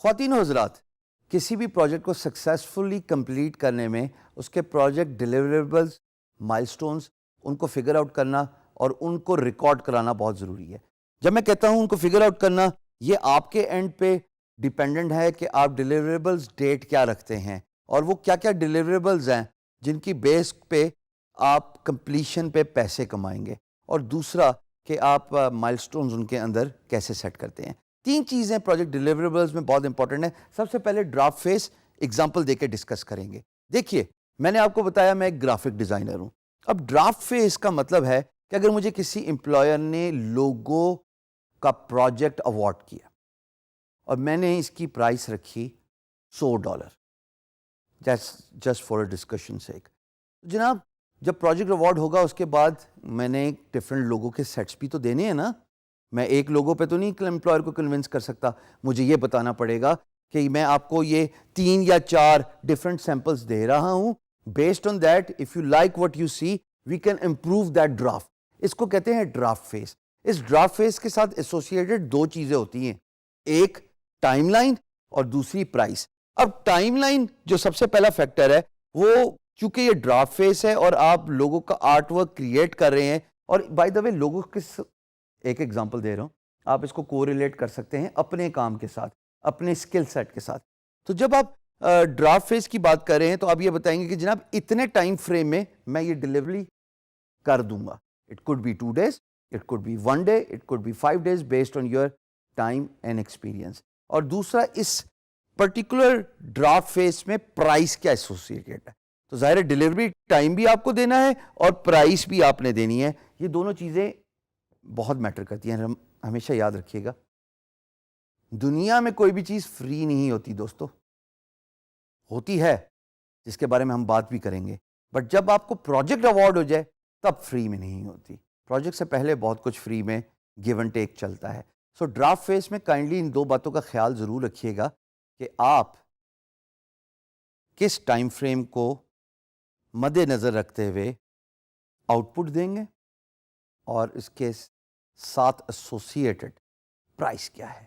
خواتین و حضرات، کسی بھی پروجیکٹ کو سکسیزفلی کمپلیٹ کرنے میں اس کے پروجیکٹ ڈیلیوریبلز، مائلسٹونز، ان کو فگر آؤٹ کرنا اور ان کو ریکارڈ کرانا بہت ضروری ہے۔ جب میں کہتا ہوں ان کو فگر آؤٹ کرنا، یہ آپ کے اینڈ پہ ڈیپینڈنٹ ہے کہ آپ ڈیلیوریبلز ڈیٹ کیا رکھتے ہیں اور وہ کیا کیا ڈیلیوریبلز ہیں جن کی بیس پہ آپ کمپلیشن پہ پیسے کمائیں گے، اور دوسرا کہ آپ مائلسٹونز ان کے اندر کیسے سیٹ کرتے ہیں۔ تین چیزیں پروجیکٹ ڈیلیوریبلز میں بہت امپورٹنٹ ہیں۔ سب سے پہلے ڈرافٹ فیس ایگزامپل دے کے ڈسکس کریں گے۔ دیکھیے، میں نے آپ کو بتایا میں ایک گرافک ڈیزائنر ہوں۔ اب ڈرافٹ فیس کا مطلب ہے کہ اگر مجھے کسی امپلائر نے لوگو کا پروجیکٹ اوارڈ کیا اور میں نے اس کی پرائس رکھی $100 جسٹ فار اے ڈسکشن سیک، جناب جب پروجیکٹ اوارڈ ہوگا اس کے بعد میں نے ڈفرینٹ لوگوں کے سیٹس بھی تو دینے ہیں نا۔ میں ایک لوگوں پہ تو نہیں امپلائر کو کنونس کر سکتا، مجھے یہ بتانا پڑے گا کہ میں آپ کو یہ 3 یا 4 ڈفرینٹ سیمپلز دے رہا ہوں۔ Based on that if you like what you see we can improve that draft. اس کو کہتے ہیں ڈرافٹ فیس۔ اس ڈرافٹ فیس کے ساتھ ایسوسیٹڈ 2 چیزیں ہوتی ہیں، ایک ٹائم لائن اور دوسری پرائس۔ اب ٹائم لائن جو سب سے پہلا فیکٹر ہے، وہ چونکہ یہ ڈرافٹ فیس ہے اور آپ لوگوں کا آرٹ ورک کریٹ کر رہے ہیں، اور بائی دا وے لوگوں کے ایک ایگزامپل دے رہا ہوں، آپ اس کو کو ریلیٹ کر سکتے ہیں اپنے کام کے ساتھ، اپنے اسکل سیٹ کے ساتھ۔ تو جب آپ ڈرافٹ فیس کی بات کر رہے ہیں تو آپ یہ بتائیں گے کہ جناب اتنے ٹائم فریم میں میں یہ ڈلیوری کر دوں گا۔ It could be 2 days, it could be 1 day, it could be 5 days based on your time and experience. اور دوسرا، اس پرٹیکولر ڈرافٹ فیس میں پرائس کیا ایسوسیٹڈ ہے، تو ظاہر ہے ڈلیوری ٹائم بھی آپ کو دینا ہے اور پرائس بھی آپ نے دینی ہے۔ یہ دونوں چیزیں بہت میٹر کرتی ہیں، ہمیشہ یاد رکھیے گا۔ دنیا میں کوئی بھی چیز فری نہیں ہوتی دوستو، ہوتی ہے جس کے بارے میں ہم بات بھی کریں گے، بٹ جب آپ کو پروجیکٹ اوارڈ ہو جائے تب فری میں نہیں ہوتی۔ پروجیکٹ سے پہلے بہت کچھ فری میں گیو اینڈ ٹیک چلتا ہے۔ سو ڈرافٹ فیس میں کائنڈلی ان 2 باتوں کا خیال ضرور رکھیے گا کہ آپ کس ٹائم فریم کو مد نظر رکھتے ہوئے آؤٹ پٹ دیں گے اور اس کے ساتھ ایسوسیٹڈ پرائس کیا ہے۔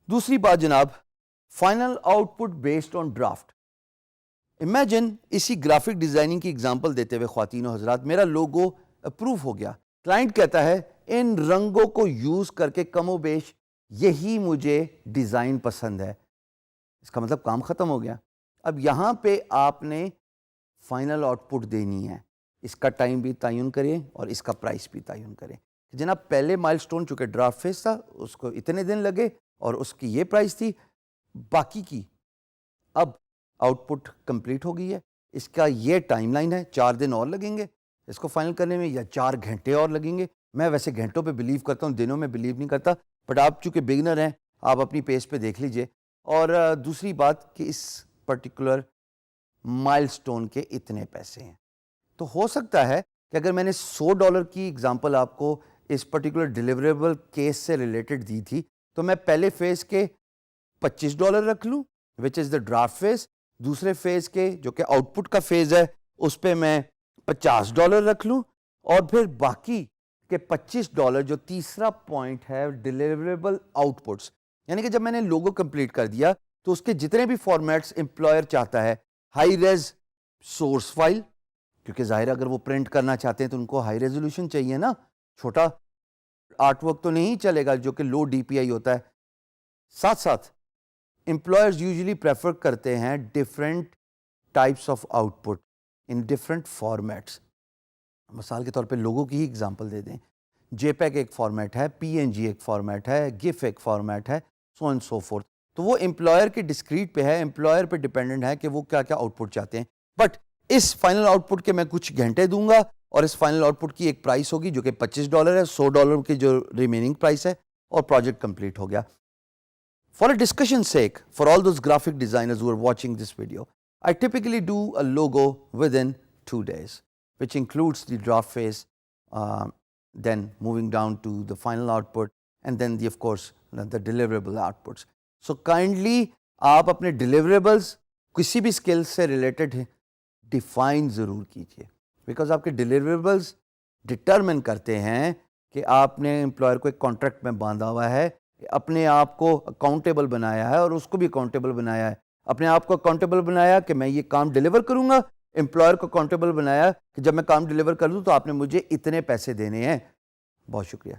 دوسری بات جناب، final out put based on draft. Imagine اسی گرافک ڈیزائننگ کی ایگزامپل دیتے ہوئے خواتین و حضرات، میرا لوگو اپروو ہو گیا، کلائنٹ کہتا ہے ان رنگوں کو یوز کر کے کم و بیش یہی مجھے ڈیزائن پسند ہے۔ اس کا مطلب کام ختم ہو گیا۔ اب یہاں پہ آپ نے فائنل آؤٹ پٹ دینی ہے، اس کا ٹائم بھی تعین کریں اور اس کا پرائس بھی تعین کریں۔ جناب پہلے مائل سٹون چونکہ ڈرافٹ فیس تھا، اس کو اتنے دن لگے اور اس کی یہ پرائس تھی، باقی کی اب آؤٹ پٹ کمپلیٹ ہو گئی ہے، اس کا یہ ٹائم لائن ہے، 4 دن اور لگیں گے اس کو فائنل کرنے میں، یا 4 گھنٹے اور لگیں گے۔ میں ویسے گھنٹوں پہ بلیو کرتا ہوں، دنوں میں بلیو نہیں کرتا، بٹ آپ چونکہ بگنر ہیں آپ اپنی پیس پہ دیکھ لیجئے۔ اور دوسری بات کہ اس پرٹیکولر مائل سٹون کے اتنے پیسے ہیں، تو ہو سکتا ہے کہ اگر میں نے $100 کی ایگزامپل آپ کو اس پرٹیکولر ڈیلیوریبل کیس سے ریلیٹڈ دی تھی، تو میں پہلے فیز کے $25 رکھ لوں وچ از دا ڈرافٹ فیز، دوسرے فیز کے جو کہ آؤٹ پٹ کا فیز ہے اس پہ میں $50 رکھ لوں، اور پھر باقی کے $25 جو تیسرا پوائنٹ ہے ڈیلیوریبل آؤٹ پٹس، یعنی کہ جب میں نے لوگو کمپلیٹ کر دیا تو اس کے جتنے بھی فارمیٹس امپلائر چاہتا ہے، ہائی ریز سورس فائل، کیونکہ ظاہر اگر وہ پرنٹ کرنا چاہتے ہیں تو ان کو ہائی ریزولوشن چاہیے نا، چھوٹا آرٹ ورک تو نہیں چلے گا جو کہ لو ڈی پی آئی ہوتا ہے۔ ساتھ ساتھ امپلائرز یوزلی پریفر کرتے ہیں different types of out put in different formats. مثال کے طور پہ لوگوں کی ہی ایگزامپل دے دیں، جے پیگ ایک فارمیٹ ہے، پی این جی ایک فارمیٹ ہے، گف ایک فارمیٹ ہے، سو اینڈ سو فورتھ۔ تو وہ امپلائر کے ڈسکریٹ پہ ہے، امپلائر پہ ڈیپینڈنٹ ہے کہ وہ کیا کیا آؤٹ پٹ چاہتے ہیں۔ بٹ اس فائنل آؤٹ پٹ کے میں کچھ گھنٹے دوں گا اور اس فائنل آؤٹ پٹ کی ایک پرائس ہوگی جو کہ $25 ہے، $100 کی جو ریمیننگ پرائس ہے، اور پروجیکٹ کمپلیٹ ہو گیا۔ For a discussion sake, for all those graphic designers who are watching this video, I typically do a logo within 2 days, which includes the draft phase, then moving down to the final output, and then of course, the deliverable outputs. So kindly, آپ اپنے deliverables کسی بھی skill سے related define ضرور کیجیے، because آپ کے deliverables determine کرتے ہیں کہ آپ نے امپلائر کو ایک کانٹریکٹ میں باندھا ہوا ہے اپنے آپ کو اکاؤنٹیبل بنایا ہے اور اس کو بھی اکاؤنٹیبل بنایا ہے. اپنے آپ کو اکاؤنٹیبل بنایا کہ میں یہ کام ڈیلیور کروں گا, امپلائر کو اکاؤنٹیبل بنایا کہ جب میں کام ڈیلیور کر دوں تو آپ نے مجھے اتنے پیسے دینے ہیں. بہت شکریہ.